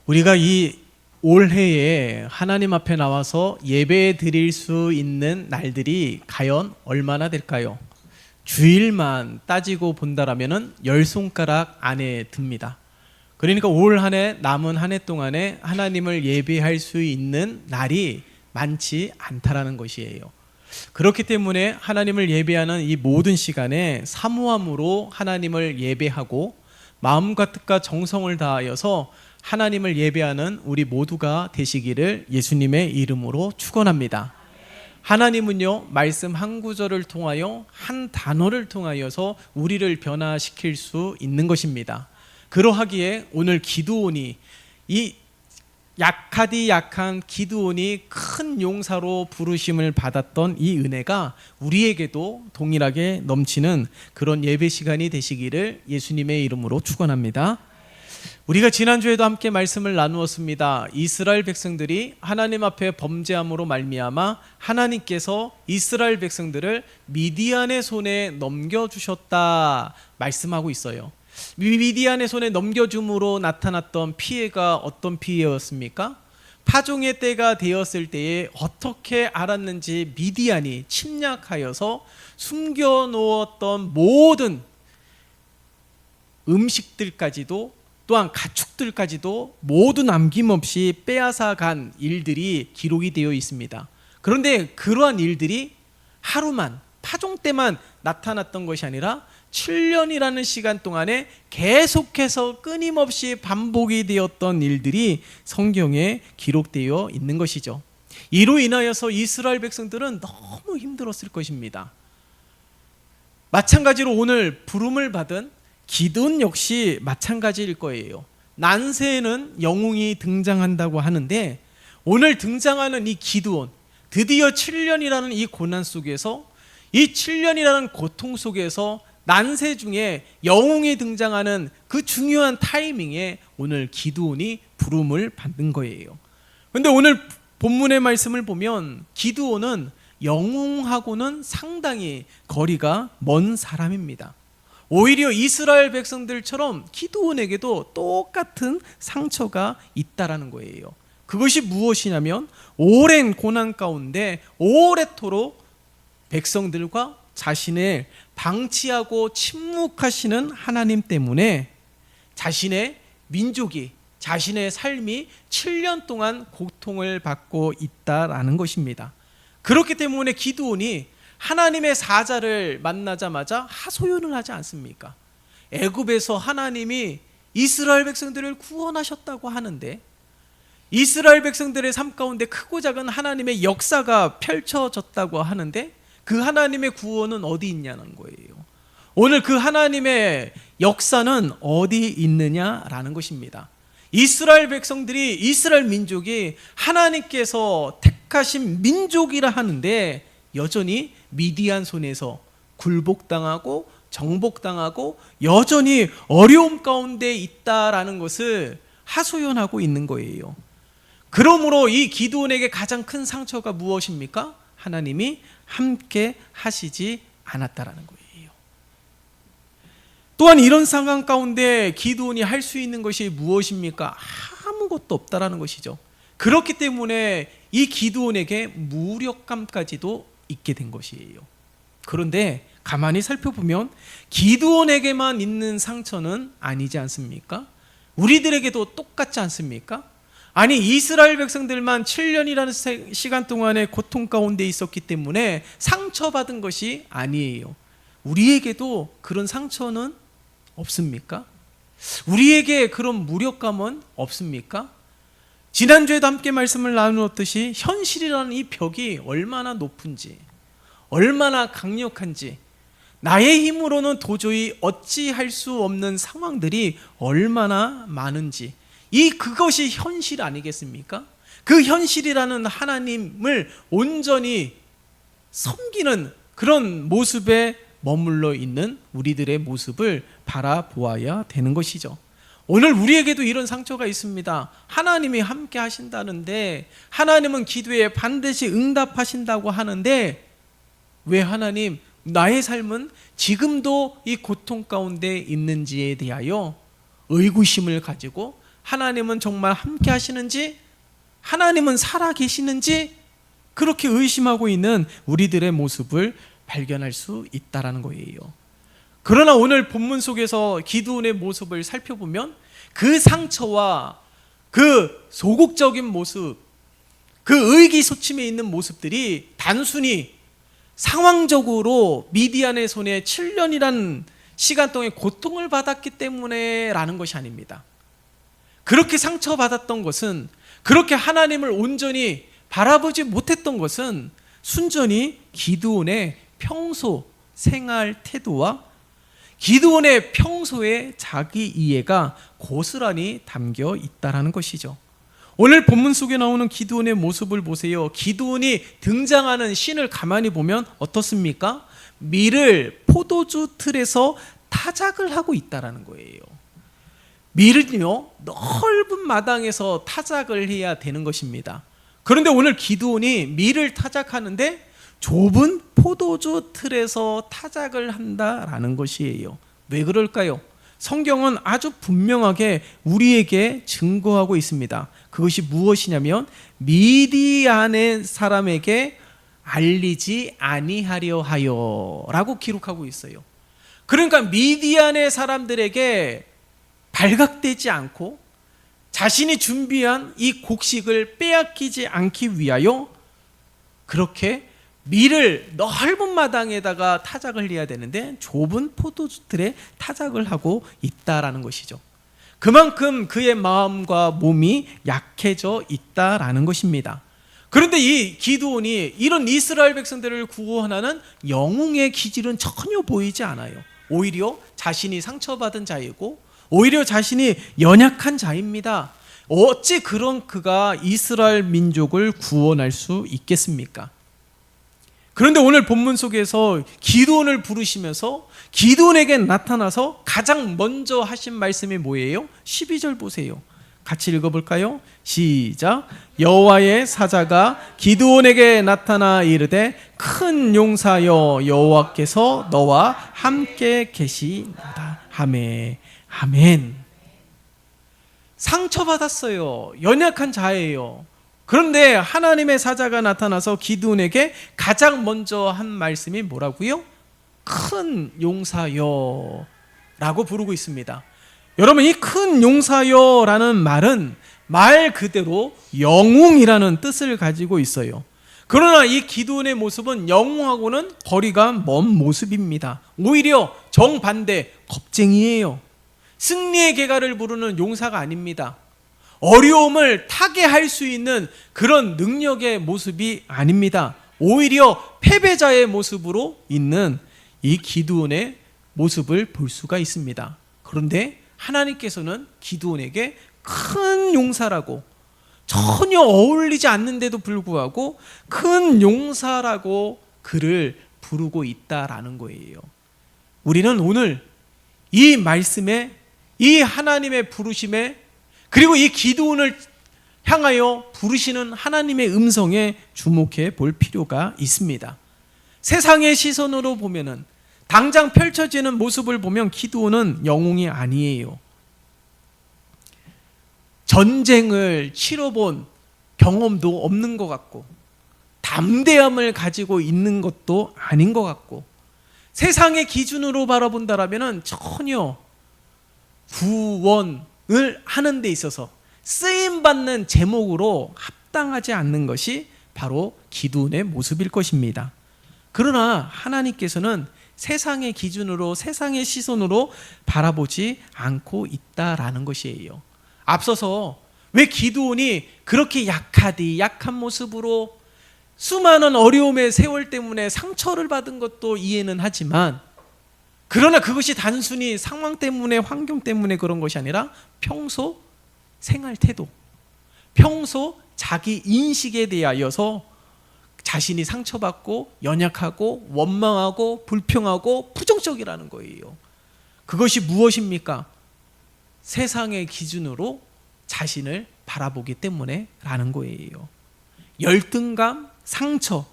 우리가 이 올해에 하나님 앞에 나와서 예배 드릴 수 있는 날들이 과연 얼마나 될까요? 주일만 따지고 본다라면은 10손가락 안에 듭니다. 그러니까 올 한 해 남은 한 해 동안에 하나님을 예배할 수 있는 날이 많지 않다라는 것이에요. 그렇기 때문에 하나님을 예배하는 이 모든 시간에 사모함으로 하나님을 예배하고 마음과 뜻과 정성을 다하여서 하나님을 예배하는 우리 모두가 되시기를 예수님의 이름으로 축원합니다. 하나님은요, 말씀 한 구절을 통하여 한 단어를 통하여서 우리를 변화시킬 수 있는 것입니다. 그러하기에 오늘 기드온이, 이 약하디 약한 기드온이 큰 용사로 부르심을 받았던 이 은혜가 우리에게도 동일하게 넘치는 그런 예배 시간이 되시기를 예수님의 이름으로 축원합니다. 우리가 지난주에도 함께 말씀을 나누었습니다. 이스라엘 백성들이 하나님 앞에 범죄함으로 말미암아 하나님께서 이스라엘 백성들을 미디안의 손에 넘겨주셨다 말씀하고 있어요. 미디안의 손에 넘겨줌으로 나타났던 피해가 어떤 피해였습니까? 파종의 때가 되었을 때에 어떻게 알았는지 미디안이 침략하여서 숨겨놓았던 모든 음식들까지도 또한 가축들까지도 모두 남김없이 빼앗아간 일들이 기록이 되어 있습니다. 그런데 그러한 일들이 하루만, 파종 때만 나타났던 것이 아니라 7년이라는 시간 동안에 계속해서 끊임없이 반복이 되었던 일들이 성경에 기록되어 있는 것이죠. 이로 인하여서 이스라엘 백성들은 너무 힘들었을 것입니다. 마찬가지로 오늘 부름을 받은 기드온 역시 마찬가지일 거예요. 난세에는 영웅이 등장한다고 하는데 오늘 등장하는 이 기드온, 드디어 7년이라는 이 고난 속에서, 이 7년이라는 고통 속에서 난세 중에 영웅이 등장하는 그 중요한 타이밍에 오늘 기드온이 부름을 받는 거예요. 그런데 오늘 본문의 말씀을 보면 기드온은 영웅하고는 상당히 거리가 먼 사람입니다. 오히려 이스라엘 백성들처럼 기드온에게도 똑같은 상처가 있다라는 거예요. 그것이 무엇이냐면 오랜 고난 가운데 오래도록 백성들과 자신을 방치하고 침묵하시는 하나님 때문에 자신의 민족이, 자신의 삶이 7년 동안 고통을 받고 있다라는 것입니다. 그렇기 때문에 기드온이 하나님의 사자를 만나자마자 하소연을 하지 않습니까? 애굽에서 하나님이 이스라엘 백성들을 구원하셨다고 하는데, 이스라엘 백성들의 삶 가운데 크고 작은 하나님의 역사가 펼쳐졌다고 하는데 그 하나님의 구원은 어디 있냐는 거예요. 오늘 그 하나님의 역사는 어디 있느냐라는 것입니다. 이스라엘 백성들이, 이스라엘 민족이 하나님께서 택하신 민족이라 하는데 여전히 미디안 손에서 굴복당하고 정복당하고 여전히 어려움 가운데 있다라는 것을 하소연하고 있는 거예요. 그러므로 이 기드온에게 가장 큰 상처가 무엇입니까? 하나님이 함께 하시지 않았다라는 거예요. 또한 이런 상황 가운데 기드온이 할 수 있는 것이 무엇입니까? 아무것도 없다라는 것이죠. 그렇기 때문에 이 기드온에게 무력감까지도 있게 된 것이에요. 그런데 가만히 살펴보면 기드온에게만 있는 상처는 아니지 않습니까? 우리들에게도 똑같지 않습니까? 아니, 이스라엘 백성들만 7년이라는 시간 동안의 고통 가운데 있었기 때문에 상처받은 것이 아니에요. 우리에게도 그런 상처는 없습니까? 우리에게 그런 무력감은 없습니까? 지난주에도 함께 말씀을 나누었듯이 현실이라는 이 벽이 얼마나 높은지, 얼마나 강력한지, 나의 힘으로는 도저히 어찌할 수 없는 상황들이 얼마나 많은지, 그것이 현실 아니겠습니까? 그 현실이라는 하나님을 온전히 섬기는 그런 모습에 머물러 있는 우리들의 모습을 바라보아야 되는 것이죠. 오늘 우리에게도 이런 상처가 있습니다. 하나님이 함께 하신다는데, 하나님은 기도에 반드시 응답하신다고 하는데, 왜 하나님, 나의 삶은 지금도 이 고통 가운데 있는지에 대하여 의구심을 가지고 하나님은 정말 함께 하시는지, 하나님은 살아 계시는지 그렇게 의심하고 있는 우리들의 모습을 발견할 수 있다라는 거예요. 그러나 오늘 본문 속에서 기드온의 모습을 살펴보면 그 상처와 그 소극적인 모습, 그 의기소침해 있는 모습들이 단순히 상황적으로 미디안의 손에 7년이라는 시간 동안 고통을 받았기 때문에 라는 것이 아닙니다. 그렇게 상처받았던 것은, 그렇게 하나님을 온전히 바라보지 못했던 것은 순전히 기드온의 평소 생활 태도와 기드온의 평소의 자기 이해가 고스란히 담겨 있다는 것이죠. 오늘 본문 속에 나오는 기드온의 모습을 보세요. 기드온이 등장하는 씬을 가만히 보면 어떻습니까? 밀을 포도주 틀에서 타작을 하고 있다는 거예요. 밀은요, 넓은 마당에서 타작을 해야 되는 것입니다. 그런데 오늘 기드온이 밀을 타작하는데 좁은 포도주 틀에서 타작을 한다라는 것이에요. 왜 그럴까요? 성경은 아주 분명하게 우리에게 증거하고 있습니다. 그것이 무엇이냐면 미디안의 사람에게 알리지 아니하려 하여 라고 기록하고 있어요. 그러니까 미디안의 사람들에게 발각되지 않고 자신이 준비한 이 곡식을 빼앗기지 않기 위하여 그렇게 밀을 넓은 마당에다가 타작을 해야 되는데 좁은 포도주틀에 타작을 하고 있다라는 것이죠. 그만큼 그의 마음과 몸이 약해져 있다라는 것입니다. 그런데 이 기드온이 이런 이스라엘 백성들을 구원하는 영웅의 기질은 전혀 보이지 않아요. 오히려 자신이 상처받은 자이고 오히려 자신이 연약한 자입니다. 어찌 그런 그가 이스라엘 민족을 구원할 수 있겠습니까? 그런데 오늘 본문 속에서 기드온을 부르시면서 기드온에게 나타나서 가장 먼저 하신 말씀이 뭐예요? 12절 보세요. 같이 읽어볼까요? 시작. 여호와의 사자가 기드온에게 나타나 이르되 큰 용사여 여호와께서 너와 함께 계시나이다 하매. 아멘. 상처받았어요. 연약한 자예요. 그런데 하나님의 사자가 나타나서 기드온에게 가장 먼저 한 말씀이 뭐라고요? 큰 용사여 라고 부르고 있습니다. 여러분, 이 큰 용사여라는 말은 말 그대로 영웅이라는 뜻을 가지고 있어요. 그러나 이 기드온의 모습은 영웅하고는 거리가 먼 모습입니다. 오히려 정반대 겁쟁이에요. 승리의 계가를 부르는 용사가 아닙니다. 어려움을 타개할 수 있는 그런 능력의 모습이 아닙니다. 오히려 패배자의 모습으로 있는 이 기드온의 모습을 볼 수가 있습니다. 그런데 하나님께서는 기드온에게 큰 용사라고, 전혀 어울리지 않는데도 불구하고 큰 용사라고 그를 부르고 있다라는 거예요. 우리는 오늘 이 말씀에, 이 하나님의 부르심에, 그리고 이 기드온을 향하여 부르시는 하나님의 음성에 주목해 볼 필요가 있습니다. 세상의 시선으로 보면은, 당장 펼쳐지는 모습을 보면 기드온은 영웅이 아니에요. 전쟁을 치러본 경험도 없는 것 같고, 담대함을 가지고 있는 것도 아닌 것 같고, 세상의 기준으로 바라본다라면 전혀 구원을 하는 데 있어서 쓰임받는 제목으로 합당하지 않는 것이 바로 기드온의 모습일 것입니다. 그러나 하나님께서는 세상의 기준으로, 세상의 시선으로 바라보지 않고 있다라는 것이에요. 앞서서 왜 기드온이 그렇게 약한 모습으로 수많은 어려움의 세월 때문에 상처를 받은 것도 이해는 하지만, 그러나 그것이 단순히 상황 때문에, 환경 때문에 그런 것이 아니라 평소 생활 태도, 평소 자기 인식에 대하여서 자신이 상처받고 연약하고 원망하고 불평하고 부정적이라는 거예요. 그것이 무엇입니까? 세상의 기준으로 자신을 바라보기 때문에 라는 거예요. 열등감, 상처,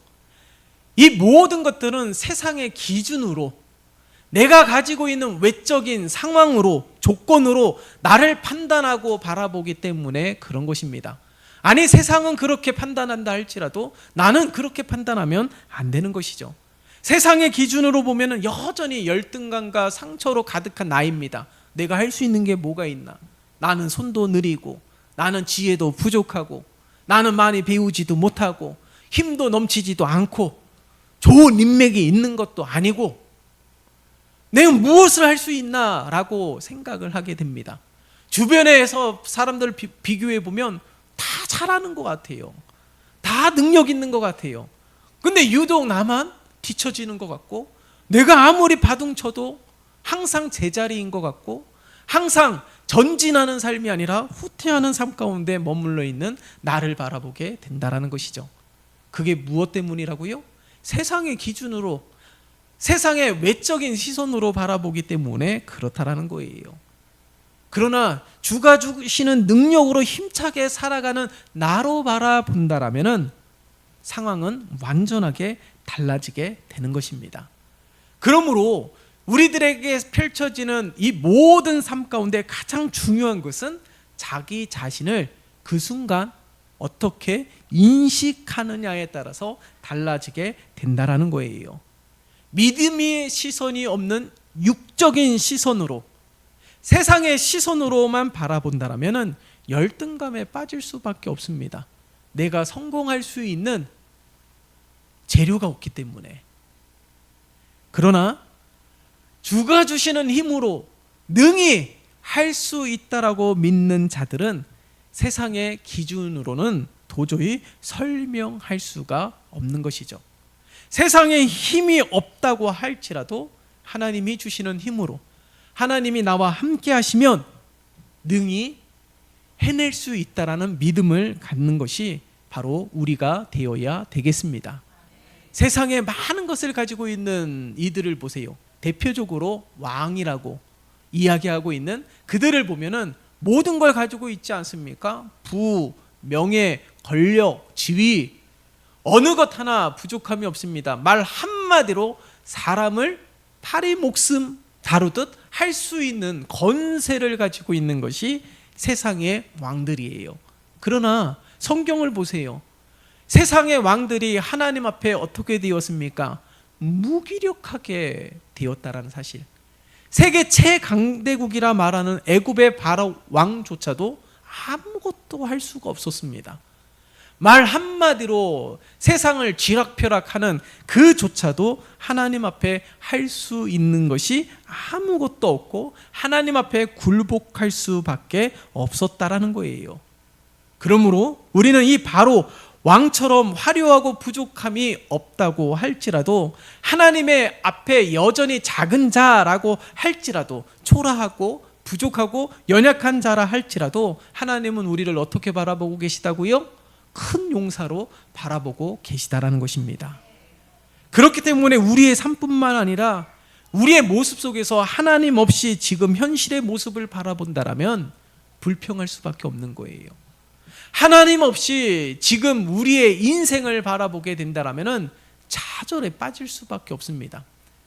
이 모든 것들은 세상의 기준으로, 내가 가지고 있는 외적인 상황으로, 조건으로 나를 판단하고 바라보기 때문에 그런 것입니다. 아니, 세상은 그렇게 판단한다 할지라도 나는 그렇게 판단하면 안 되는 것이죠. 세상의 기준으로 보면 여전히 열등감과 상처로 가득한 나입니다. 내가 할 수 있는 게 뭐가 있나? 나는 손도 느리고, 나는 지혜도 부족하고, 나는 많이 배우지도 못하고, 힘도 넘치지도 않고, 좋은 인맥이 있는 것도 아니고, 내가 무엇을 할 수 있나? 라고 생각을 하게 됩니다. 주변에서 사람들 비교해 보면 다 잘하는 것 같아요. 다 능력 있는 것 같아요. 근데 유독 나만 뒤처지는 것 같고, 내가 아무리 바둥쳐도 항상 제자리인 것 같고, 항상 전진하는 삶이 아니라 후퇴하는 삶 가운데 머물러 있는 나를 바라보게 된다는 것이죠. 그게 무엇 때문이라고요? 세상의 기준으로, 세상의 외적인 시선으로 바라보기 때문에 그렇다라는 거예요. 그러나 주가 주시는 능력으로 힘차게 살아가는 나로 바라본다라면 상황은 완전하게 달라지게 되는 것입니다. 그러므로 우리들에게 펼쳐지는 이 모든 삶 가운데 가장 중요한 것은 자기 자신을 그 순간 어떻게 인식하느냐에 따라서 달라지게 된다라는 거예요. 믿음의 시선이 없는 육적인 시선으로, 세상의 시선으로만 바라본다면 열등감에 빠질 수밖에 없습니다. 내가 성공할 수 있는 재료가 없기 때문에. 그러나 주가 주시는 힘으로 능히 할 수 있다라고 믿는 자들은 세상의 기준으로는 도저히 설명할 수가 없는 것이죠. 세상에 힘이 없다고 할지라도 하나님이 주시는 힘으로, 하나님이 나와 함께 하시면 능히 해낼 수 있다라는 믿음을 갖는 것이 바로 우리가 되어야 되겠습니다. 세상에 많은 것을 가지고 있는 이들을 보세요. 대표적으로 왕이라고 이야기하고 있는 그들을 보면은 모든 걸 가지고 있지 않습니까? 부, 명예, 권력, 지위, 어느 것 하나 부족함이 없습니다. 말 한마디로 사람을 파리 목숨 다루듯 할 수 있는 권세를 가지고 있는 것이 세상의 왕들이에요. 그러나 성경을 보세요. 세상의 왕들이 하나님 앞에 어떻게 되었습니까? 무기력하게 되었다라는 사실. 세계 최강대국이라 말하는 애굽의 바로 왕조차도 아무것도 할 수가 없었습니다. 말 한마디로 세상을 쥐락펴락하는 그조차도 하나님 앞에 할 수 있는 것이 아무것도 없고 하나님 앞에 굴복할 수밖에 없었다라는 거예요. 그러므로 우리는 이 바로 왕처럼 화려하고 부족함이 없다고 할지라도, 하나님의 앞에 여전히 작은 자라고 할지라도, 초라하고 부족하고 연약한 자라 할지라도 하나님은 우리를 어떻게 바라보고 계시다고요? 큰 용사로 바라보고 계시다라는 것입니다. 그렇기 때문에 우리의 삶뿐만 아니라 우리의 모습 속에서 하나님 없이 지금 현실의 모습을 바라본다라면 불평할 수밖에 없는 거예요. 하나님 없이 지금 우리의 인생을 바라보게 된다라면 좌절에 빠질 수밖에 없습니다.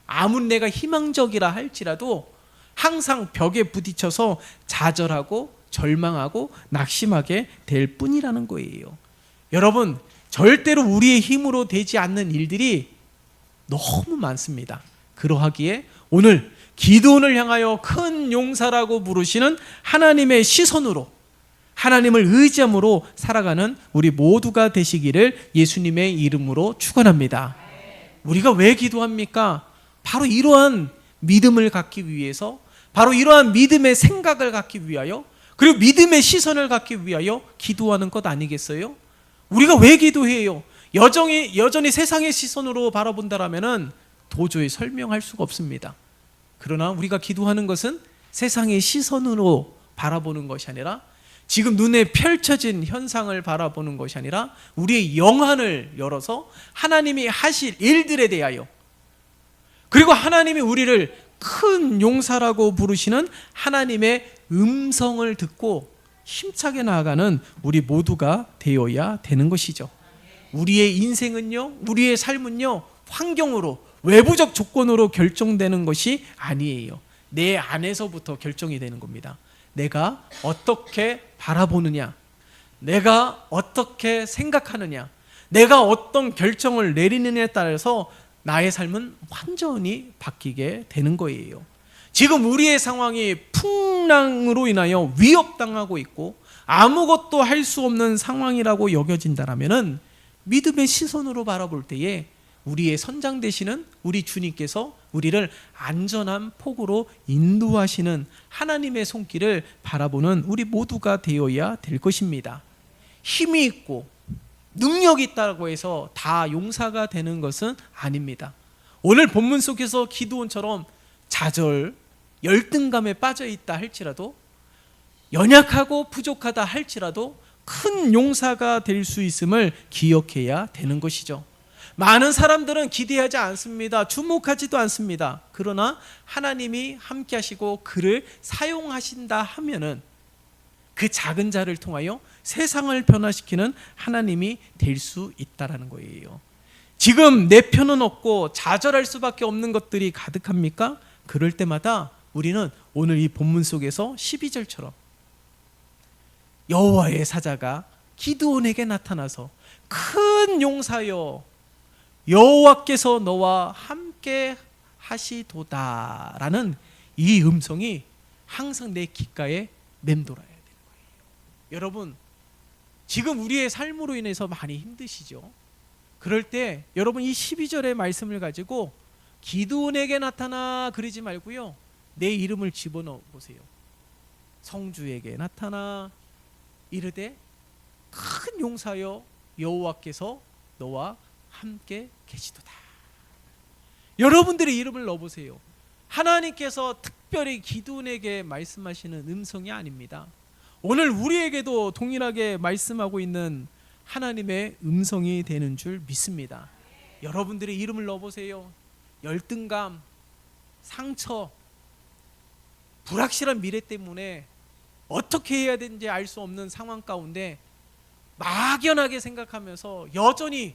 아무리 내가 희망적이라 할지라도 항상 벽에 부딪혀서 좌절하고 절망하고 낙심하게 될 뿐이라는 거예요. 여러분, 절대로 우리의 힘으로 되지 않는 일들이 너무 많습니다. 그러하기에 오늘 기드온을 향하여 큰 용사라고 부르시는 하나님의 시선으로, 하나님을 의지함으로 살아가는 우리 모두가 되시기를 예수님의 이름으로 축원합니다. 우리가 왜 기도합니까? 바로 이러한 믿음을 갖기 위해서, 바로 이러한 믿음의 생각을 갖기 위하여, 그리고 믿음의 시선을 갖기 위하여 기도하는 것 아니겠어요? 우리가 왜 기도해요? 여전히 세상의 시선으로 바라본다라면 도저히 설명할 수가 없습니다. 그러나 우리가 기도하는 것은 세상의 시선으로 바라보는 것이 아니라, 지금 눈에 펼쳐진 현상을 바라보는 것이 아니라 우리의 영안을 열어서 하나님이 하실 일들에 대하여, 그리고 하나님이 우리를 큰 용사라고 부르시는 하나님의 음성을 듣고 힘차게 나아가는 우리 모두가 되어야 되는 것이죠. 우리의 인생은요, 우리의 삶은요, 환경으로, 외부적 조건으로 결정되는 것이 아니에요. 내 안에서부터 결정이 되는 겁니다. 내가 어떻게 바라보느냐, 내가 어떻게 생각하느냐, 내가 어떤 결정을 내리느냐에 따라서 나의 삶은 완전히 바뀌게 되는 거예요. 지금 우리의 상황이 풍랑으로 인하여 위협당하고 있고 아무것도 할 수 없는 상황이라고 여겨진다면 믿음의 시선으로 바라볼 때에 우리의 선장 되시는 우리 주님께서 우리를 안전한 폭으로 인도하시는 하나님의 손길을 바라보는 우리 모두가 되어야 될 것입니다. 힘이 있고 능력이 있다고 해서 다 용사가 되는 것은 아닙니다. 오늘 본문 속에서 기드온처럼 좌절, 열등감에 빠져 있다 할지라도, 연약하고 부족하다 할지라도 큰 용사가 될 수 있음을 기억해야 되는 것이죠. 많은 사람들은 기대하지 않습니다. 주목하지도 않습니다. 그러나 하나님이 함께 하시고 그를 사용하신다 하면은 그 작은 자를 통하여 세상을 변화시키는 하나님이 될 수 있다라는 거예요. 지금 내 편은 없고 좌절할 수밖에 없는 것들이 가득합니까? 그럴 때마다 우리는 오늘 이 본문 속에서 12절처럼 여호와의 사자가 기드온에게 나타나서 큰 용사여 여호와께서 너와 함께 하시도다라는 이 음성이 항상 내 귓가에 맴돌아야 되는 거예요. 여러분, 지금 우리의 삶으로 인해서 많이 힘드시죠? 그럴 때 여러분 이 12절의 말씀을 가지고 기드온에게 나타나 그러지 말고요, 내 이름을 집어넣어 보세요. 성주에게 나타나 이르되 큰 용사여 여호와께서 너와 함께 계시도다. 여러분들의 이름을 넣어보세요. 하나님께서 특별히 기드온에게 말씀하시는 음성이 아닙니다. 오늘 우리에게도 동일하게 말씀하고 있는 하나님의 음성이 되는 줄 믿습니다. 여러분들의 이름을 넣어보세요. 열등감, 상처, 불확실한 미래 때문에 어떻게 해야 되는지 알 수 없는 상황 가운데 막연하게 생각하면서 여전히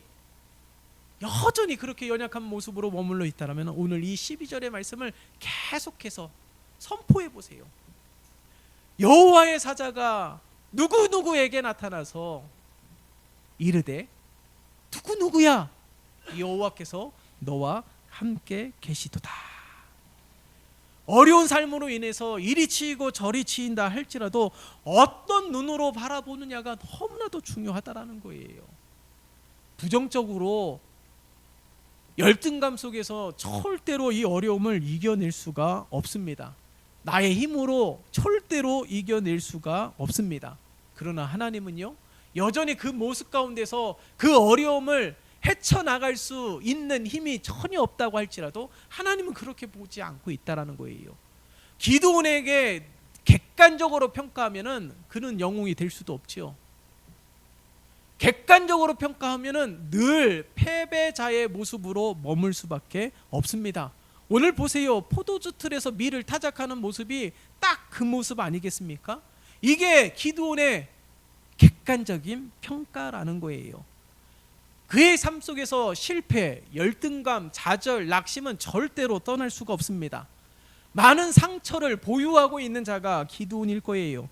그렇게 연약한 모습으로 머물러 있다면 오늘 이 12절의 말씀을 계속해서 선포해 보세요. 여호와의 사자가 누구누구에게 나타나서 이르되 누구누구야? 여호와께서 너와 함께 계시도다. 어려운 삶으로 인해서 이리 치이고 저리 치인다 할지라도 어떤 눈으로 바라보느냐가 너무나도 중요하다라는 거예요. 부정적으로 열등감 속에서 절대로 이 어려움을 이겨낼 수가 없습니다. 나의 힘으로 절대로 이겨낼 수가 없습니다. 그러나 하나님은요, 여전히 그 모습 가운데서 그 어려움을 헤쳐나갈 수 있는 힘이 전혀 없다고 할지라도 하나님은 그렇게 보지 않고 있다라는 거예요. 기드온에게 객관적으로 평가하면은 그는 영웅이 될 수도 없지요. 객관적으로 평가하면은 늘 패배자의 모습으로 머물 수밖에 없습니다. 오늘 보세요. 포도주 틀에서 밀을 타작하는 모습이 딱 그 모습 아니겠습니까? 이게 기드온의 객관적인 평가라는 거예요. 그의 삶 속에서 실패, 열등감, 좌절, 낙심은 절대로 떠날 수가 없습니다. 많은 상처를 보유하고 있는 자가 기드온일 거예요.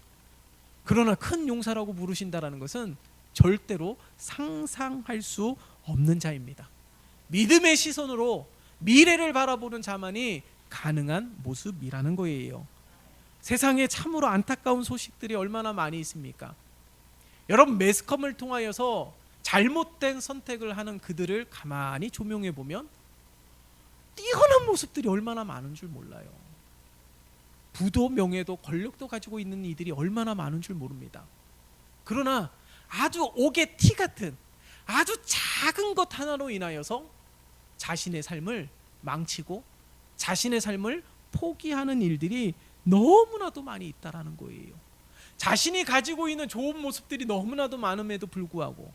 그러나 큰 용사라고 부르신다는 것은 절대로 상상할 수 없는 자입니다. 믿음의 시선으로 미래를 바라보는 자만이 가능한 모습이라는 거예요. 세상에 참으로 안타까운 소식들이 얼마나 많이 있습니까? 여러분, 매스컴을 통하여서 잘못된 선택을 하는 그들을 가만히 조명해 보면 뛰어난 모습들이 얼마나 많은 줄 몰라요. 부도 명예도 권력도 가지고 있는 이들이 얼마나 많은 줄 모릅니다. 그러나 아주 옥의 티 같은 아주 작은 것 하나로 인하여서 자신의 삶을 망치고 자신의 삶을 포기하는 일들이 너무나도 많이 있다라는 거예요. 자신이 가지고 있는 좋은 모습들이 너무나도 많음에도 불구하고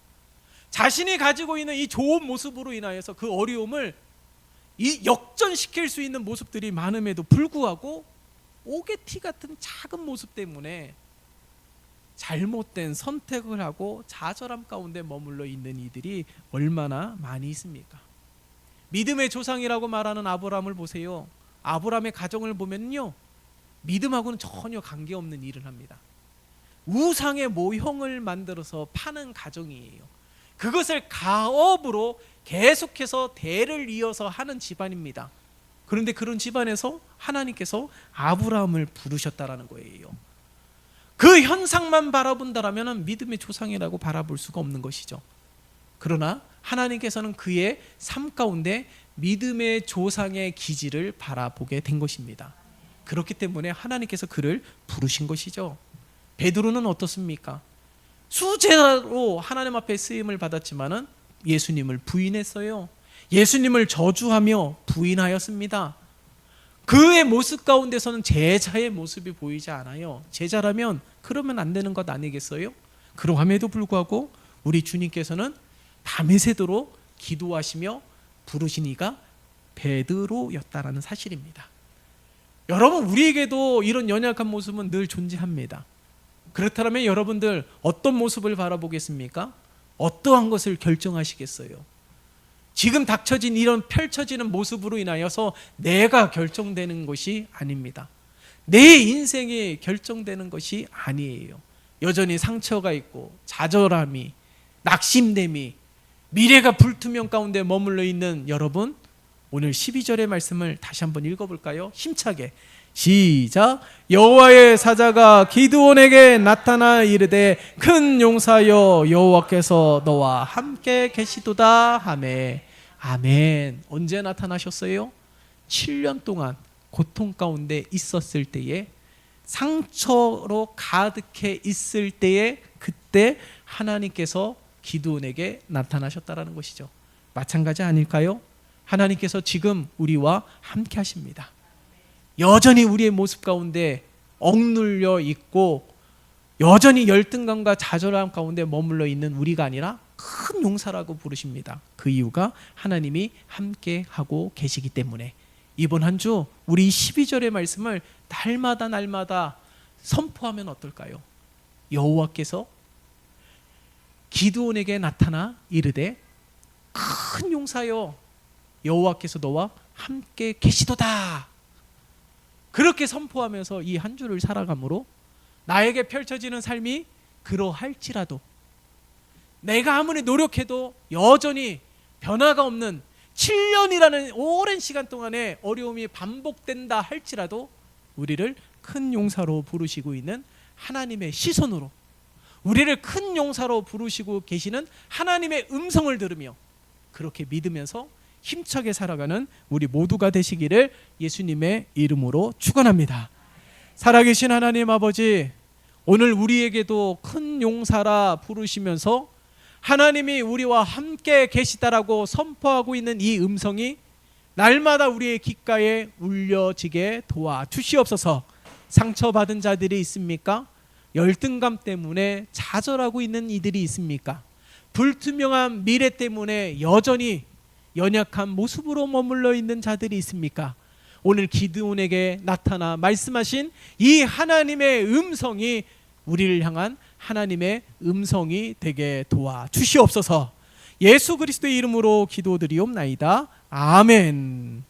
자신이 가지고 있는 이 좋은 모습으로 인하여서 그 어려움을 역전시킬 수 있는 모습들이 많음에도 불구하고 옥의 티 같은 작은 모습 때문에 잘못된 선택을 하고 좌절함 가운데 머물러 있는 이들이 얼마나 많이 있습니까? 믿음의 조상이라고 말하는 아브라함을 보세요. 아브라함의 가정을 보면요, 믿음하고는 전혀 관계없는 일을 합니다. 우상의 모형을 만들어서 파는 가정이에요. 그것을 가업으로 계속해서 대를 이어서 하는 집안입니다. 그런데 그런 집안에서 하나님께서 아브라함을 부르셨다라는 거예요. 그 현상만 바라본다라면 믿음의 조상이라고 바라볼 수가 없는 것이죠. 그러나 하나님께서는 그의 삶 가운데 믿음의 조상의 기질을 바라보게 된 것입니다. 그렇기 때문에 하나님께서 그를 부르신 것이죠. 베드로는 어떻습니까? 수제자로 하나님 앞에 쓰임을 받았지만은 예수님을 부인했어요. 예수님을 저주하며 부인하였습니다. 그의 모습 가운데서는 제자의 모습이 보이지 않아요. 제자라면 그러면 안 되는 것 아니겠어요? 그러함에도 불구하고 우리 주님께서는 밤에 새도록 기도하시며 부르신 이가 베드로였다라는 사실입니다. 여러분, 우리에게도 이런 연약한 모습은 늘 존재합니다. 그렇다면 여러분들 어떤 모습을 바라보겠습니까? 어떠한 것을 결정하시겠어요? 지금 닥쳐진 이런 펼쳐지는 모습으로 인하여서 내가 결정되는 것이 아닙니다. 내 인생이 결정되는 것이 아니에요. 여전히 상처가 있고 좌절함이, 낙심됨이, 미래가 불투명 가운데 머물러 있는 여러분, 오늘 12절의 말씀을 다시 한번 읽어볼까요? 힘차게 시작. 여호와의 사자가 기드온에게 나타나 이르되 큰 용사여 여호와께서 너와 함께 계시도다 하매. 아멘. 언제 나타나셨어요? 7년 동안 고통 가운데 있었을 때에, 상처로 가득해 있을 때에, 그때 하나님께서 기드온에게 나타나셨다라는 것이죠. 마찬가지 아닐까요? 하나님께서 지금 우리와 함께 하십니다. 여전히 우리의 모습 가운데 억눌려 있고 여전히 열등감과 좌절함 가운데 머물러 있는 우리가 아니라 큰 용사라고 부르십니다. 그 이유가 하나님이 함께 하고 계시기 때문에. 이번 한 주 우리 12절의 말씀을 날마다 선포하면 어떨까요? 여호와께서 기드온에게 나타나 이르되 큰 용사여 여호와께서 너와 함께 계시도다. 그렇게 선포하면서 이 한 주를 살아감으로 나에게 펼쳐지는 삶이 그러할지라도, 내가 아무리 노력해도 여전히 변화가 없는 7년이라는 오랜 시간 동안에 어려움이 반복된다 할지라도 우리를 큰 용사로 부르시고 있는 하나님의 시선으로, 우리를 큰 용사로 부르시고 계시는 하나님의 음성을 들으며 그렇게 믿으면서 힘차게 살아가는 우리 모두가 되시기를 예수님의 이름으로 축원합니다. 살아계신 하나님 아버지, 오늘 우리에게도 큰 용사라 부르시면서 하나님이 우리와 함께 계시다라고 선포하고 있는 이 음성이 날마다 우리의 귓가에 울려지게 도와주시옵소서. 상처받은 자들이 있습니까? 열등감 때문에 좌절하고 있는 이들이 있습니까? 불투명한 미래 때문에 여전히 연약한 모습으로 머물러 있는 자들이 있습니까? 오늘 기드온에게 나타나 말씀하신 이 하나님의 음성이 우리를 향한 하나님의 음성이 되게 도와주시옵소서. 예수 그리스도의 이름으로 기도드리옵나이다. 아멘.